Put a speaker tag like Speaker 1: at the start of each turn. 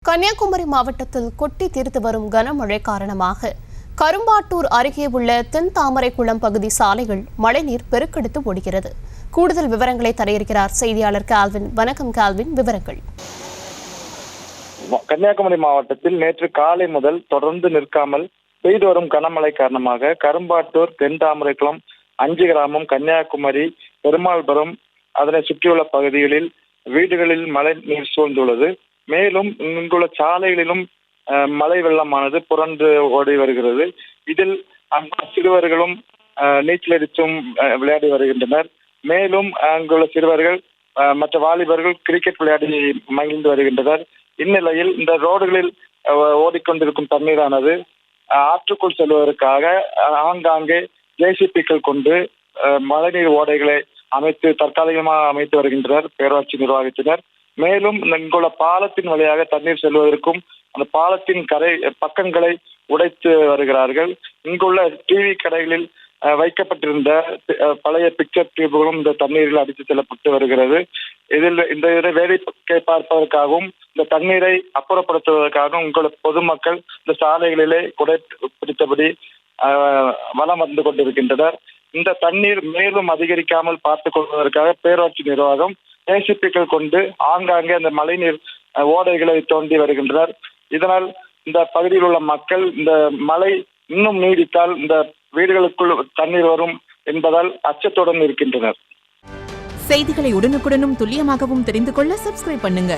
Speaker 1: கன்னியாகுமரி மாவட்டத்தில் கொட்டி தீர்த்து வரும் கனமழை காரணமாக கரும்பாட்டூர் அருகே உள்ள தென் தாமரைக்குளம் பகுதி சாலைகள் மழைநீர் பெருக்கெடுத்து ஓடுகிறது. கூடுதல் விவரங்களை தர இருக்கிறார் செய்தியாளர் கால்வின். வணக்கம் கால்வின், விவரங்கள்.
Speaker 2: கன்னியாகுமரி மாவட்டத்தில் நேற்று காலை முதல் தொடர்ந்து நிற்காமல் பெய்து வரும் கனமழை காரணமாக கரும்பாட்டூர், தென் தாமரைக்குளம், 5 கிராமம், கன்னியாகுமரி, பெருமாள்புரம் அதனை சுற்றியுள்ள பகுதிகளில் வீடுகளில் மழை நீர் சூழ்ந்துள்ளது. மேலும் இங்குள்ள சாலைகளிலும் மழை வெள்ளமானது புரண்டு ஓடி வருகிறது. இதில் சிறுவர்களும் நீச்சல் அடித்தும் விளையாடி வருகின்றனர். மேலும் அங்குள்ள சிறுவர்கள் மற்ற வாலிபர்கள் கிரிக்கெட் விளையாடி மகிழ்ந்து வருகின்றனர். இந்நிலையில் இந்த ரோடுகளில் ஓடிக்கொண்டிருக்கும் தண்ணீரானது ஆற்றுக்குள் செல்வதற்காக ஆங்காங்கே ஜேசிபிக்கள் கொண்டு மழைநீர் ஓடைகளை தற்காலிகமாக அமைத்து வருகின்றனர் பேரூராட்சி நிர்வாகத்தினர். மேலும் இங்குள்ள பாலத்தின் வழியாக தண்ணீர் செல்வதற்கும் அந்த பாலத்தின் பக்கங்களை உடைத்து வருகிறார்கள். இங்குள்ள டிவி கடைகளில் வைக்கப்பட்டிருந்த பழைய பிக்சர் டியூப்களும் இந்த தண்ணீரில் அடித்து செல்லப்பட்டு வருகிறது. இந்த வேடிக்கை பார்ப்பதற்காகவும் இந்த தண்ணீரை அப்புறப்படுத்துவதற்காகவும் இங்குள்ள பொதுமக்கள் இந்த சாலைகளிலே குடை பிடித்தபடி வலம் வந்து கொண்டிருக்கின்றனர். இந்த தண்ணீர் மேலும் அதிகரிக்காமல் பார்த்துக் கொள்வதற்காக பேரூராட்சி நிர்வாகம் ஜேசிபிக்கள் கொண்டு ஆங்காங்கே அந்த மழைநீர் ஓடைகளை தோண்டி வருகின்றனர். இதனால் இந்த பகுதியில் உள்ள மக்கள் இந்த மழை இன்னும் நீடித்தால் இந்த வீடுகளுக்குள் தண்ணீர் வரும் என்பதால் அச்சத்துடன் இருக்கின்றனர்.
Speaker 3: செய்திகளை உடனுக்குடனும் துல்லியமாகவும் தெரிந்து கொள்ள சப்ஸ்கிரைப் பண்ணுங்க.